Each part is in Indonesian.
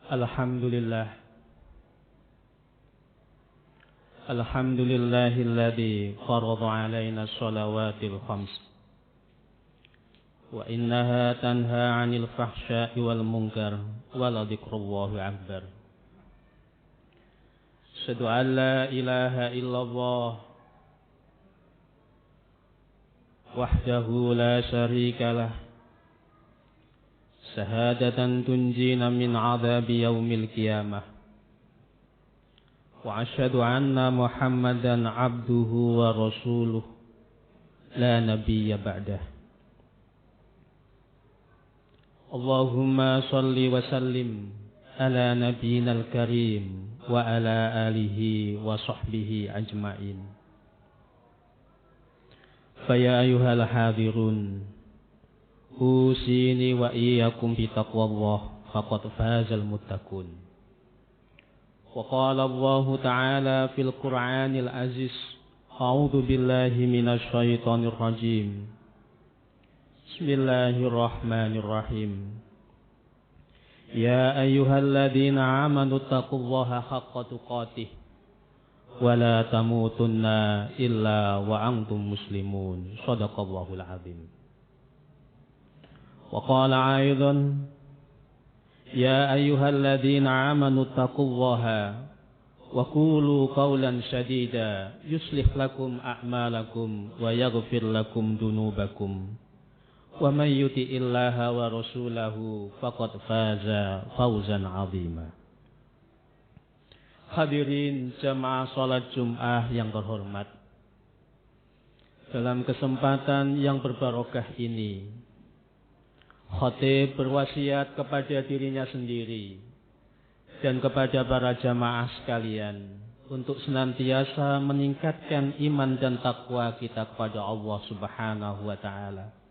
Alhamdulillah. Alhamdulillahilladzi farada 'alaina shalawatil khams. Wa innaha tanha 'anil fahsya'i wal munkar wa la dzikrullahi akbar. Asyhadu an la ilaha illallah wahdahu la syarikalah. Syahadatan tunjina min 'adzabi yaumil qiyamah. Wa asyhadu anna Muhammadan 'abduhu wa rasuluh la nabiyya ba'dah. Allahumma shalli wa sallim ala nabiyyinal karim wa ala alihi wa sahbihi ajma'in. Fa ya ayyuhal hadirun usini wa iyyakum bi taqwallah faqad fazal muttaqun. Wa qala Allah ta'ala fil Qur'anil aziz, a'udzu billahi minasy syaithanir rajim. Bismillahirrahmanirrahim. Ya ayyuhalladzina amanu taqullaha haqqa tuqatih wa la tamutunna illa wa antum muslimun. Shadaqallahul azim. Wa qala aidan, ya ayyuhalladzina amanu taqullaha wa qulu qawlan sadida yuslih lakum a'malakum wa yaghfir lakum dunubakum. Wa man yuti'illaha wa rasulahu faqad faza fawzan 'azima. Hadirin jamaah salat Jumat yang terhormat. Dalam kesempatan yang berbarokah ini, khatib berwasiat kepada dirinya sendiri dan kepada para jamaah sekalian untuk senantiasa meningkatkan iman dan takwa kita kepada Allah Subhanahu wa taala.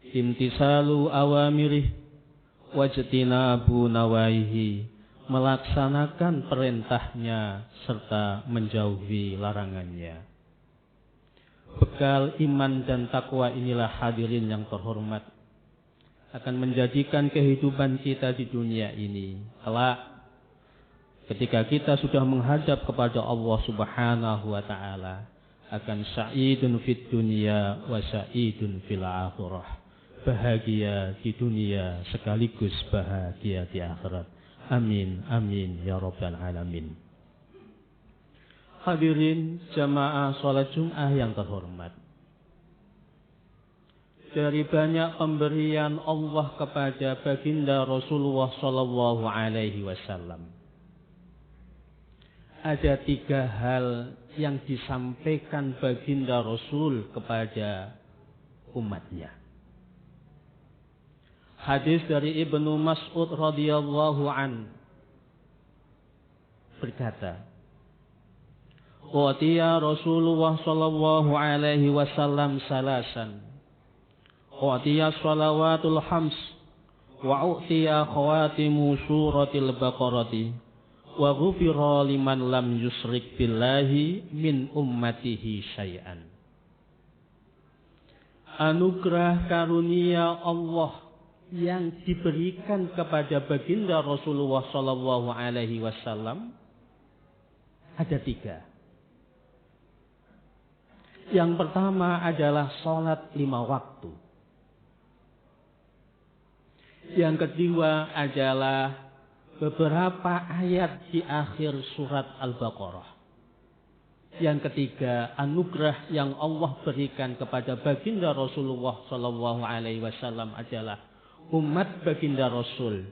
Imtisalu awamirih wajtinabu nawaihi, melaksanakan perintahnya serta menjauhi larangannya. Bekal iman dan takwa inilah hadirin yang terhormat akan menjadikan kehidupan kita di dunia ini kelak ketika kita sudah menghadap kepada Allah Subhanahu wa taala akan sa'idun fid dunya wa sa'idun fil akhirah. Bahagia di dunia sekaligus bahagia di akhirat. Amin amin ya rabbal alamin. Hadirin jamaah salat Jumat yang terhormat. Dari banyak pemberian Allah kepada baginda Rasulullah sallallahu alaihi wasallam, ada 3 hal yang disampaikan baginda Rasul kepada umatnya. Hadis dari Ibnu Mas'ud radhiyallahu an berkata, "Utiya Rasulullah sallallahu alaihi wasallam salasan. Utiya shalawatul khams wa utiya khawatimu suratil baqarati wa ghufira liman lam yusyrik billahi min ummatihi syai'an." Anugerah karunia Allah yang diberikan kepada baginda Rasulullah sallallahu alaihi wasallam ada 3. Yang pertama adalah salat 5 waktu. Yang kedua adalah beberapa ayat di akhir surat Al-Baqarah. Yang ketiga, anugerah yang Allah berikan kepada baginda Rasulullah sallallahu alaihi wasallam adalah umat baginda Rasul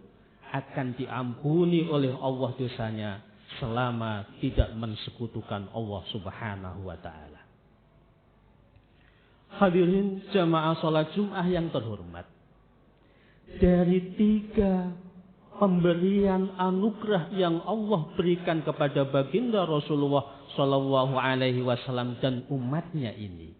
akan diampuni oleh Allah dosanya selama tidak mensekutukan Allah Subhanahu wa taala. Hadirin jamaah salat Jumat yang terhormat. Dari 3 pemberian anugerah yang Allah berikan kepada baginda Rasulullah sallallahu alaihi wasallam dan umatnya ini,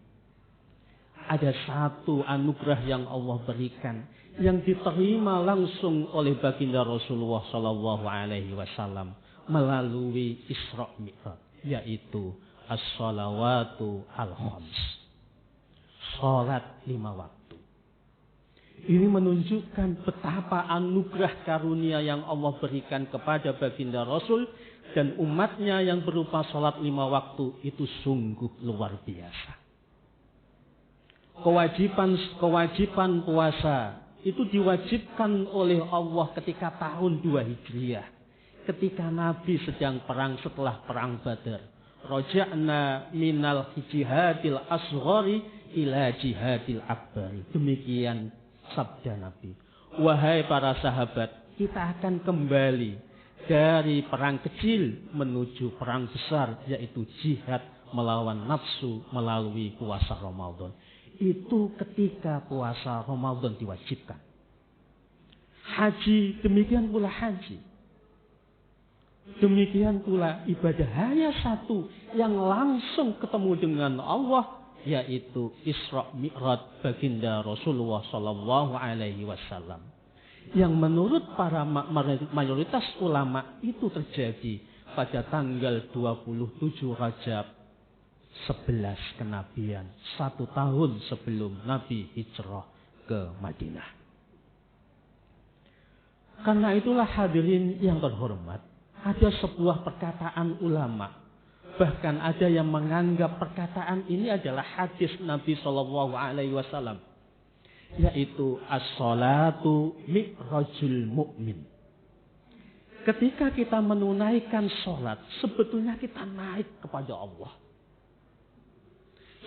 ada 1 anugerah yang Allah berikan yang diterima langsung oleh baginda Rasulullah sallallahu alaihi wasallam melalui Isra Mi'raj, yaitu as-shalawatu al-khams. Salat 5 waktu. Ini menunjukkan betapa anugerah karunia yang Allah berikan kepada baginda Rasul dan umatnya yang berupa sholat 5 waktu itu sungguh luar biasa. Kewajiban puasa itu diwajibkan oleh Allah ketika tahun 2 Hijriah. Ketika Nabi sedang perang setelah perang Badar. Roja'na minal jihadil asghari ila jihadil akbari. Demikian sabda Nabi. Wahai para sahabat, kita akan kembali dari perang kecil menuju perang besar, yaitu jihad melawan nafsu melalui puasa Ramadan. Itu ketika puasa Ramadan diwajibkan. Haji, demikian pula haji. Demikian pula ibadah hanya satu yang langsung ketemu dengan Allah, yaitu Isra Mi'raj baginda Rasulullah Sallallahu Alaihi Wasallam, yang menurut para mayoritas ulama itu terjadi pada tanggal 27 Rajab 11 kenabian, 1 tahun sebelum Nabi hijrah ke Madinah. Karena itulah hadirin yang terhormat, ada sebuah perkataan ulama. Bahkan ada yang menganggap perkataan ini adalah hadis Nabi Shallallahu Alaihi Wasallam, yaitu as-salatu mi'rajul mu'min. Ketika kita menunaikan sholat, sebetulnya kita naik kepada Allah.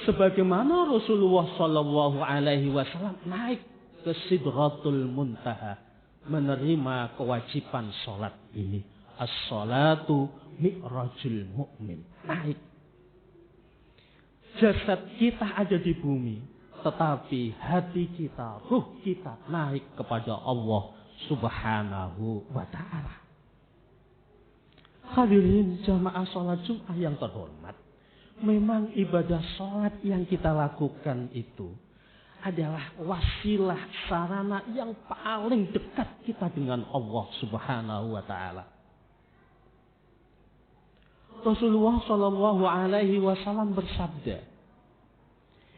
Sebagaimana Rasulullah Shallallahu Alaihi Wasallam naik ke Sidratul Muntaha menerima kewajiban sholat ini. As-salatu mi'rajul mu'min. Naik. Jasad kita ada di bumi, tetapi hati kita, ruh kita naik kepada Allah Subhanahu wa ta'ala. Hadirin jamaah sholat Jumat yang terhormat, memang ibadah sholat yang kita lakukan itu adalah wasilah sarana yang paling dekat kita dengan Allah Subhanahu wa ta'ala. Rasulullah Shallallahu Alaihi Wasallam bersabda,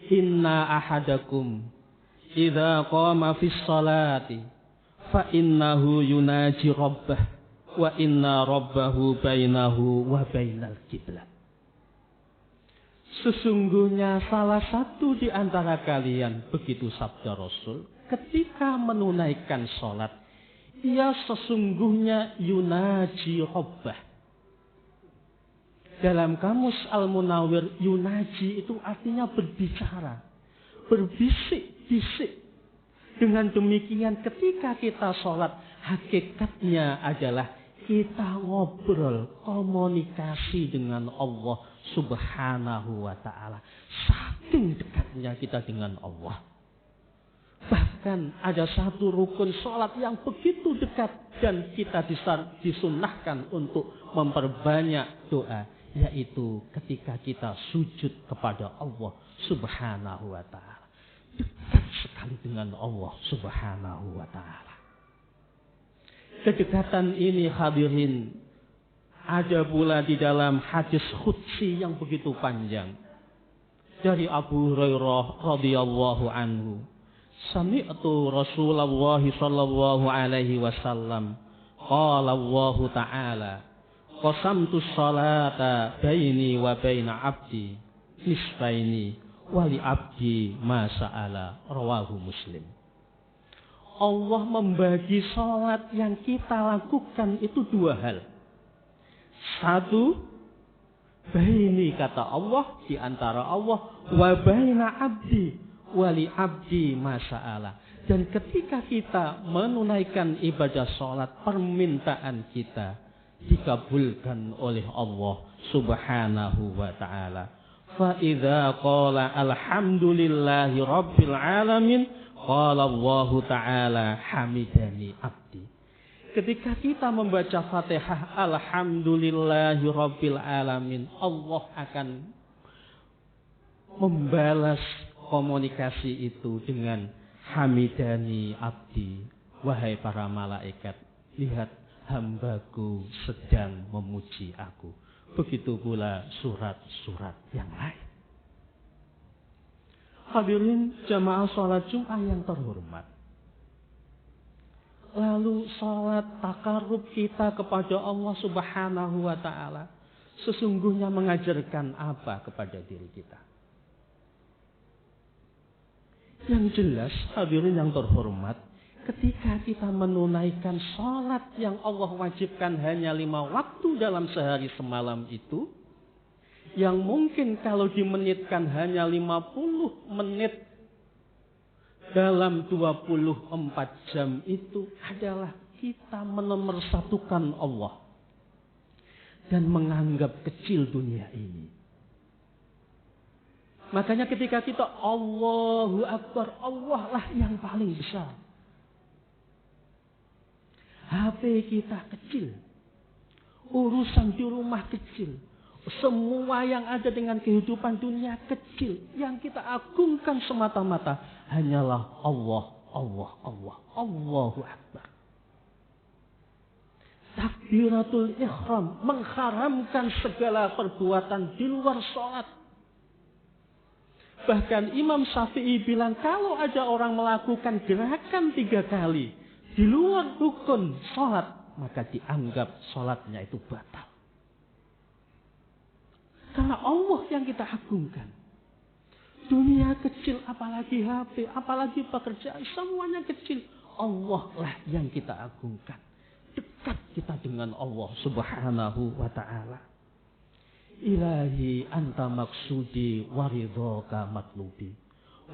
Inna ahadakum idza qama fis salati fa innahu yunaji rabbah wa inna rabbahu bainahu wa bainal qiblat. Sesungguhnya salah satu di antara kalian, begitu sabda Rasul, ketika menunaikan salat, ia sesungguhnya yunaji rabbah. Dalam kamus Al-Munawwir, yunaji itu artinya berbicara, berbisik-bisik. Dengan demikian ketika kita sholat, hakikatnya adalah kita ngobrol, komunikasi dengan Allah Subhanahu wa ta'ala. Saking dekatnya kita dengan Allah. Bahkan ada satu rukun sholat yang begitu dekat dan kita disunnahkan untuk memperbanyak doa, yaitu ketika kita sujud kepada Allah Subhanahu wa ta'ala. Dekat sekali dengan Allah Subhanahu wa ta'ala. Kedekatan ini hadirin ada pula di dalam hadis qudsi yang begitu panjang dari Abu Hurairah radhiyallahu anhu. Sami'tu Rasulullah sallallahu alaihi wasallam qala Allah ta'ala qasamtu sholata baini wa baina abdi nisfaini wa li abdi ma sa'ala, rawahu Muslim. Allah membagi sholat yang kita lakukan itu 2 hal. Satu, baini kata Allah, di antara Allah, wa baina abdi wa li abdi ma sa'ala. Dan ketika kita menunaikan ibadah sholat, permintaan kita dikabulkan oleh Allah Subhanahu wa ta'ala. Fa idza qala alhamdulillahi rabbil alamin qala Allah ta'ala hamidani abdi. Ketika kita membaca Fatihah alhamdulillahi rabbil alamin, Allah akan membalas komunikasi itu dengan hamidani abdi. Wahai para malaikat, lihat hambaku sedang memuji aku. Begitu pula surat-surat yang lain. Hadirin jamaah sholat Jumat yang terhormat, Lalu salat takarrub kita kepada Allah Subhanahu wa taala sesungguhnya mengajarkan apa kepada diri kita? Yang jelas, hadirin yang terhormat, ketika kita menunaikan salat yang Allah wajibkan hanya 5 waktu dalam sehari semalam itu, yang mungkin kalau dimenitkan hanya 50 menit dalam 24 jam itu adalah kita menomorsatukan Allah dan menganggap kecil dunia ini. Makanya ketika kita Allahu Akbar, Allah lah yang paling besar. HP kita kecil, urusan di rumah kecil, semua yang ada dengan kehidupan dunia kecil. Yang kita agungkan semata-mata hanyalah Allah, Allah, Allah, Allahu Akbar. Takbiratul ihram mengharamkan segala perbuatan di luar sholat. Bahkan Imam Syafi'i bilang kalau ada orang melakukan gerakan 3 kali di luar rukun sholat, maka dianggap sholatnya itu batal. Karena Allah yang kita agungkan. Dunia kecil, apalagi HP, apalagi pekerjaan, semuanya kecil. Allah lah yang kita agungkan. Dekat kita dengan Allah Subhanahu wa ta'ala. Ilahi anta maksudi waridhoka matlubi.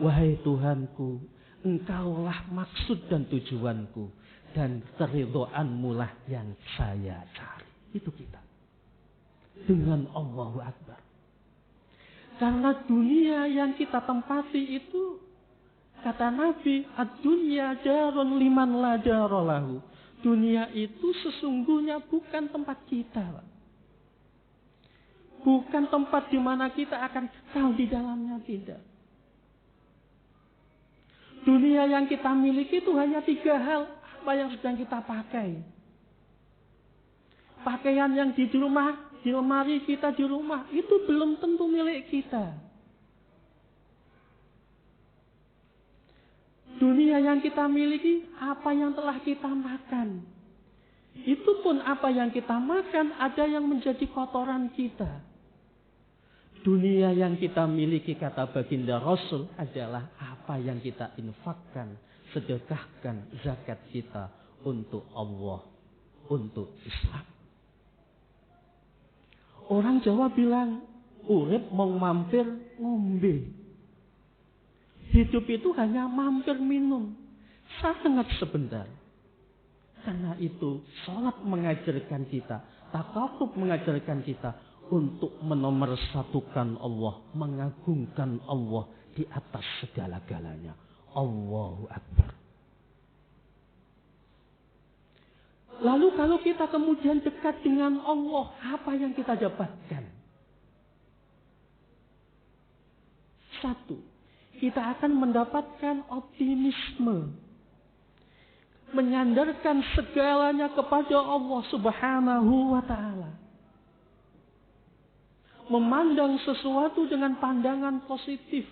Wahai Tuhanku, Engkaulah maksud dan tujuanku, dan keridhoanmu lah yang saya cari. Itu kita. Dengan Allahu Akbar. Karena dunia yang kita tempati itu, kata Nabi, ad-dunya darun liman la daralahu. Dunia itu sesungguhnya bukan tempat kita, Pak. Bukan tempat di mana kita akan kekal di dalamnya, tidak. Dunia yang kita miliki itu hanya 3 hal apa yang sedang kita pakai. Pakaian yang di rumah, di lemari kita di rumah, itu belum tentu milik kita. Dunia yang kita miliki, apa yang telah kita makan. Itu pun apa yang kita makan, ada yang menjadi kotoran kita. Dunia yang kita miliki, kata baginda Rasul, adalah apa yang kita infakkan, sedekahkan zakat kita untuk Allah, untuk Islam. Orang Jawa bilang, urip mau mampir ngombe. Hidup itu hanya mampir minum, sangat sebentar. Karena itu, salat mengajarkan kita, takawuf mengajarkan kita untuk menomorsatukan Allah, mengagungkan Allah di atas segala-galanya. Allahu Akbar. Lalu kalau kita kemudian dekat dengan Allah, apa yang kita dapatkan? 1, kita akan mendapatkan optimisme. Menyandarkan segalanya kepada Allah Subhanahu wa ta'ala. Memandang sesuatu dengan pandangan positif.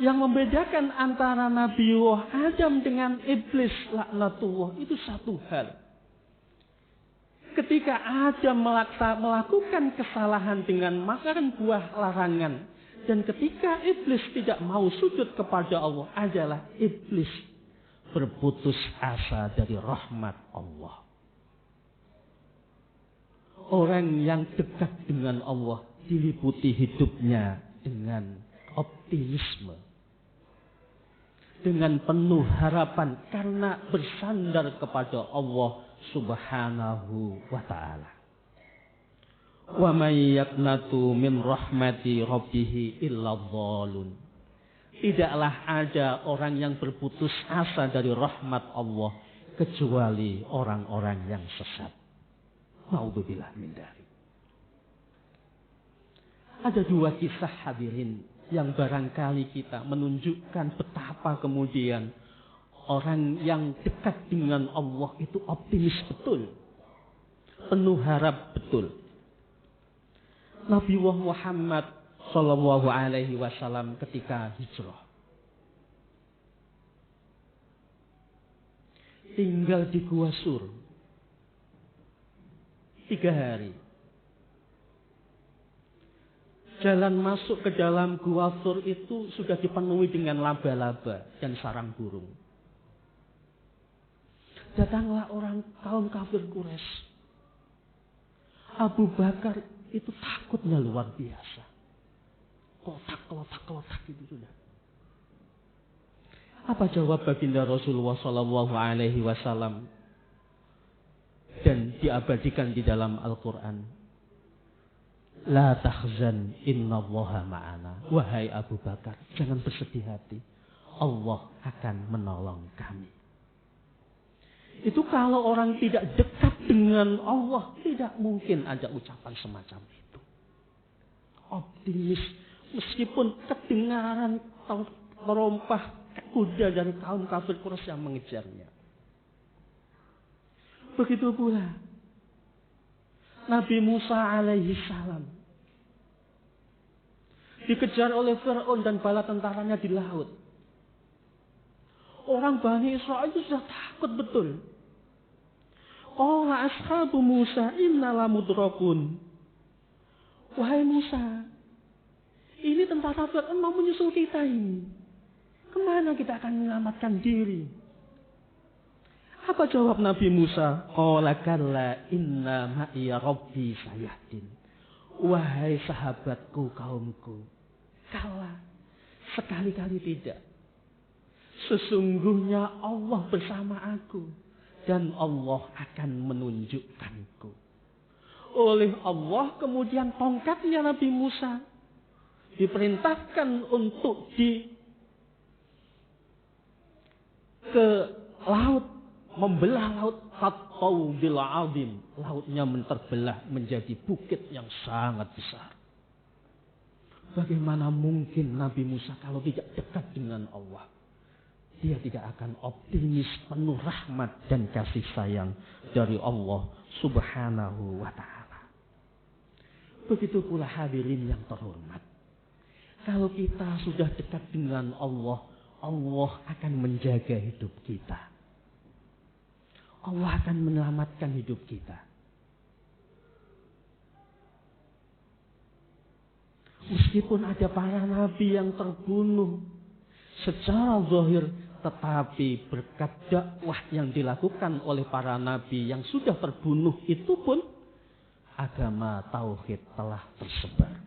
Yang membedakan antara Nabiullah Adam dengan iblis laknatullah itu 1 hal. Ketika Adam melakukan kesalahan dengan makan buah larangan, dan ketika iblis tidak mau sujud kepada Allah, adalah iblis berputus asa dari rahmat Allah. Orang yang dekat dengan Allah diliputi hidupnya dengan optimisme, dengan penuh harapan karena bersandar kepada Allah Subhanahu wa ta'ala. Wa may yaqnatu min rahmati rabbih illa dhalun. Tidaklah ada orang yang berputus asa dari rahmat Allah kecuali orang-orang yang sesat. Naudzubillah min dzalik. Ada 2 kisah hadirin yang barangkali kita menunjukkan betapa kemudian orang yang dekat dengan Allah itu optimis betul, penuh harap betul. Nabi Muhammad Sallallahu Alaihi Wasallam ketika hijrah, tinggal di Gua Sur 3 hari. Jalan masuk ke dalam Gua Sur itu sudah dipenuhi dengan laba-laba dan sarang burung. Datanglah orang kaum kafir Quraisy. Abu Bakar itu takutnya luar biasa. Kelotak itu sudah. Apa jawab baginda Rasulullah Shallallahu Alaihi Wasallam dan diabadikan di dalam Al-Quran? La tahzan innallaha ma'ana. Wahai Abu Bakar, jangan bersedih hati. Allah akan menolong kami. Itu kalau orang tidak dekat dengan Allah, tidak mungkin ada ucapan semacam itu. Optimis, meskipun kedengaran terompah kuda dari kaum kafir Quraisy yang mengejarnya. Begitu pula Nabi Musa alaihi salam dikejar oleh Fir'aun dan bala tentaranya di laut. Orang Bani Israel itu sudah takut betul. Qala ashabu Musa inna lamudrakun. Wahai Musa, ini tentara Fir'aun mau menyusul kita ini. Kemana kita akan menyelamatkan diri? Apa jawab Nabi Musa? Qala kalla inna ma'iya rabbi sayahdin. Wahai sahabatku, kaumku, kala, sekali-kali tidak. Sesungguhnya Allah bersama aku dan Allah akan menunjukkanku. Oleh Allah kemudian tongkatnya Nabi Musa diperintahkan untuk ke laut, membelah laut Khattau bil azim. Lautnya terbelah menjadi bukit yang sangat besar. Bagaimana mungkin Nabi Musa kalau tidak dekat dengan Allah? Dia tidak akan optimis, penuh rahmat dan kasih sayang dari Allah Subhanahu wa ta'ala. Begitu pula hadirin yang terhormat. Kalau kita sudah dekat dengan Allah, Allah akan menjaga hidup kita. Allah akan menyelamatkan hidup kita. Meskipun ada para nabi yang terbunuh secara zahir, tetapi berkat dakwah yang dilakukan oleh para nabi yang sudah terbunuh itu pun agama tauhid telah tersebar.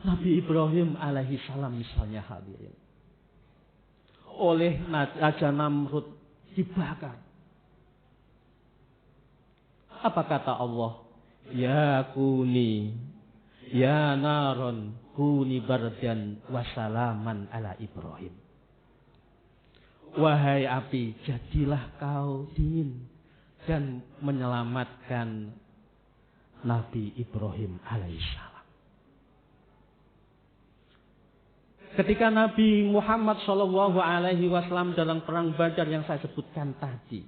Nabi Ibrahim alaihi salam misalnya hadirin, oleh Raja Namrud dibakar. Apa kata Allah? Ya kuni, ya naron, kuni bardan wasalaman ala Ibrahim. Wahai api, jadilah kau dingin dan menyelamatkan Nabi Ibrahim alaihissalam. Ketika Nabi Muhammad Shallallahu Alaihi Wasallam dalam perang Badar yang saya sebutkan tadi,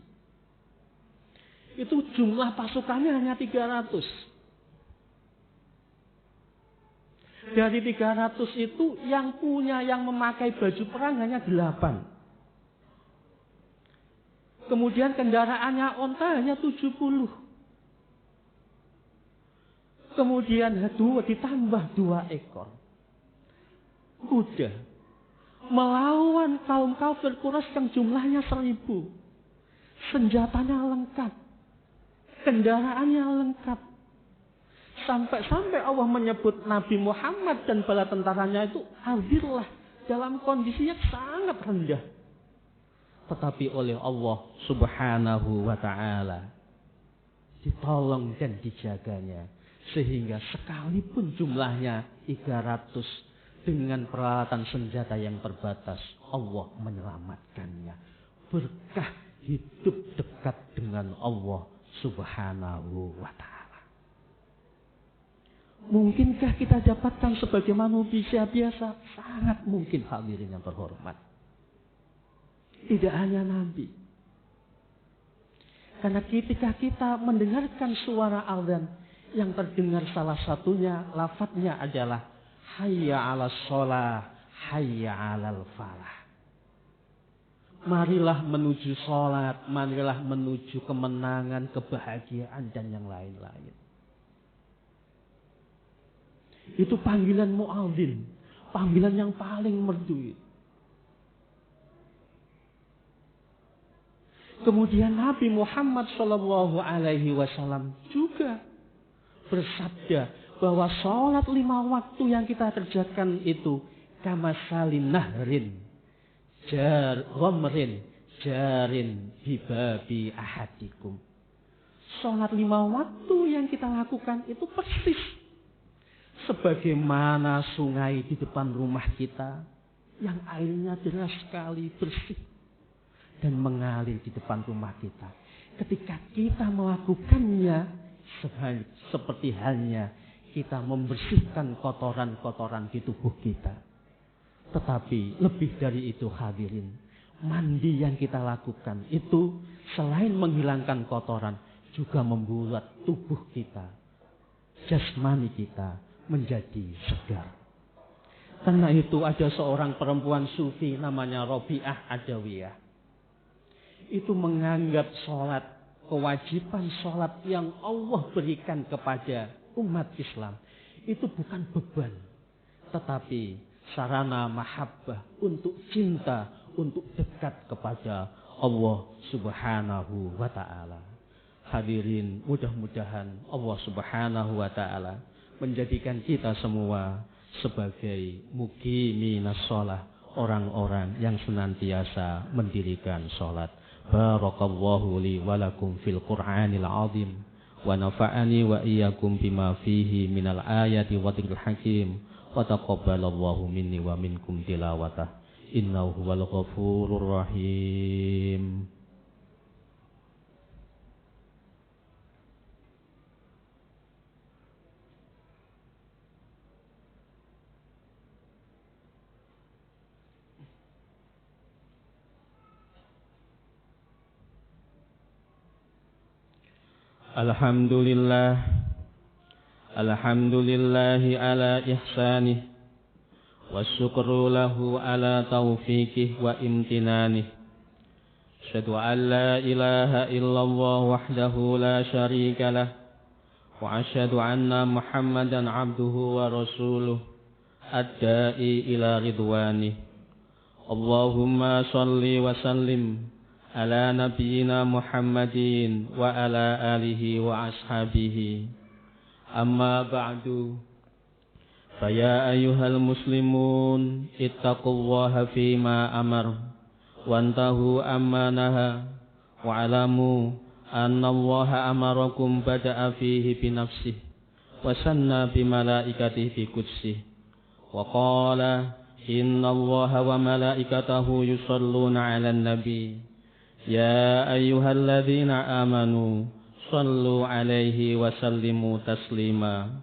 itu jumlah pasukannya hanya 300. Dari 300 itu yang memakai baju perang hanya 8. Kemudian kendaraannya onta hanya 70. Kemudian ditambah 2 ekor kuda melawan kaum kafir Quraisy yang jumlahnya 1000. Senjatanya lengkap, kendaraannya lengkap. Sampai Allah menyebut Nabi Muhammad dan bala tentaranya itu hadirlah dalam kondisi yang sangat rendah. Tetapi oleh Allah Subhanahu wa ta'ala ditolong dan dijaganya. Sehingga sekalipun jumlahnya 300 dengan peralatan senjata yang terbatas, Allah menyelamatkannya. Berkah hidup dekat dengan Allah Subhanahu wa ta'ala. Mungkinkah kita dapatkan sebagai manusia biasa? Sangat mungkin hadirin yang terhormat. Tidak hanya Nabi. Karena ketika kita mendengarkan suara azan, yang terdengar salah satunya lafadznya adalah hayya 'alas shalah, hayya 'alal falah. Marilah menuju sholat, marilah menuju kemenangan, kebahagiaan, dan yang lain-lain. Itu panggilan muadzin, panggilan yang paling merdu. Kemudian Nabi Muhammad SAW juga bersabda bahwa sholat 5 waktu yang kita kerjakan itu kamasalin nahrin ghamrin jarin bibabi ahadikum. Sholat 5 waktu yang kita lakukan itu persis sebagaimana sungai di depan rumah kita yang airnya deras sekali, bersih dan mengalir di depan rumah kita. Ketika kita melakukannya, seperti halnya kita membersihkan kotoran-kotoran di tubuh kita. Tetapi lebih dari itu hadirin, mandi yang kita lakukan itu selain menghilangkan kotoran, juga membuat tubuh kita, jasmani kita menjadi segar. Karena itu ada seorang perempuan sufi namanya Robi'ah Adawiyah. Itu menganggap sholat, kewajiban sholat yang Allah berikan kepada umat Islam itu bukan beban, tetapi sarana mahabbah untuk cinta, untuk dekat kepada Allah Subhanahu wa ta'ala. Hadirin, mudah-mudahan Allah Subhanahu wa ta'ala menjadikan kita semua sebagai muqiminas shalah, orang-orang yang senantiasa mendirikan sholat. Barakallahu li wa lakum fil Qur'anil azim wa nafa'ani wa iyyakum bima fihi minal ayati wa dzikril hakim wa taqabbalallahu minni wa minkum tilawatah innahu huwal ghafurur rahim. Alhamdulillah, alhamdulillahi ala ihsanih, wasyukru lahu ala taufiqih wa imtinanih. Asyhadu an la ilaha illallah wahdahu la syarika lah, wa asyhadu anna Muhammadan abduhu wa rasuluh ad-da'i ila ridwanih. Allahumma salli wa sallim ala nabiyyina Muhammadin wa ala alihi wa ashabihi. Amma ba'du, faya ayyuhal muslimun ittaqullaha fima amar wantahu amma naha wa alamu anna Allaha amarakum bada'a fihi binafsihi wa sanna bimalaikatihi bi qudsih wa qala inna Allaha wa malaikatahu yusalluna 'alan nabi ya ayyuhalladzina amanu sallu alaihi wa sallimu taslima.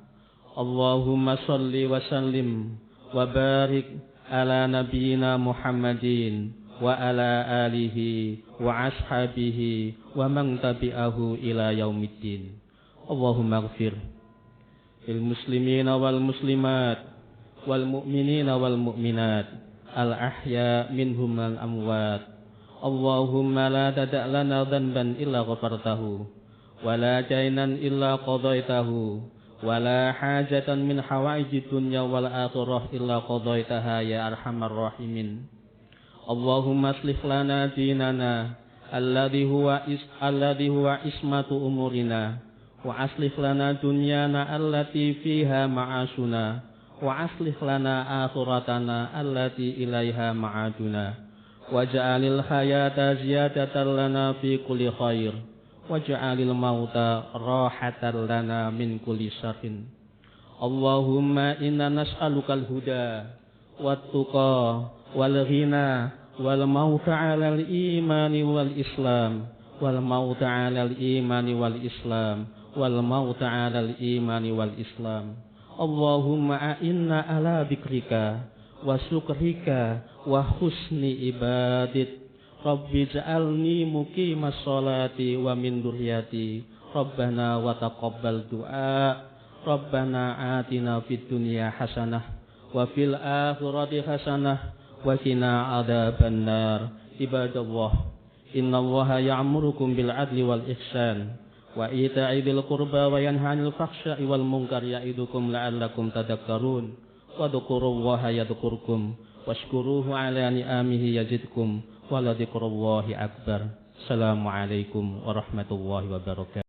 Allahumma salli wa sallim wa barik ala nabiyyina Muhammadin wa ala alihi wa ashabihi wa man tabi'ahu ila yaumiddin. Allahumma ighfir lil muslimina wal muslimat wal mu'minina wal mu'minat al ahya minhum wal amwat. Allahumma la tada' lana dhanban illa ghafartahu wa la daynan illa qadaitahu wa la hajatan min hawaiji dunya wal akhirah illa qadaitaha ya arhamar rahimin. Allahumma aslih lana dinana alladhi huwa ismatu umurina wa aslih lana dunyana allati fiha ma'asuna wa aslih lana akhiratana allati ilaiha ma'aduna. Waj'alil hayata ziyadatan lana fi kulli khair waj'alil mauta rahatan lana min kulli syarrin. Allahumma inna nas'alukal huda wat tuqa wal ghina wal mauta 'alal imani wal islam wal mauta 'alal imani wal islam wal mauta 'alal imani wal islam. Allahumma a'inna ala dzikrika wa syukrika wa husni ibadat. Rabbi ja'alni muqimas sholati wa min dzurriyyati. Rabbana wa taqabbal du'a. Rabbana atina fid dunya hasanah wa fil akhirati hasanah wa qina adzabannar Ibadallah, innallaha ya'murukum bil adli wal ihsan wa ita'i dzil qurba wa yanha 'anil fahsya'i wal munkar ya'idukum la'allakum tadhakkarun. Wadhkurullaha yadhkurkum washkuruhu 'ala ni'amihi yazidkum wa la dzikrullahi akbar. Assalamualaikum warahmatullahi wabarakatuh.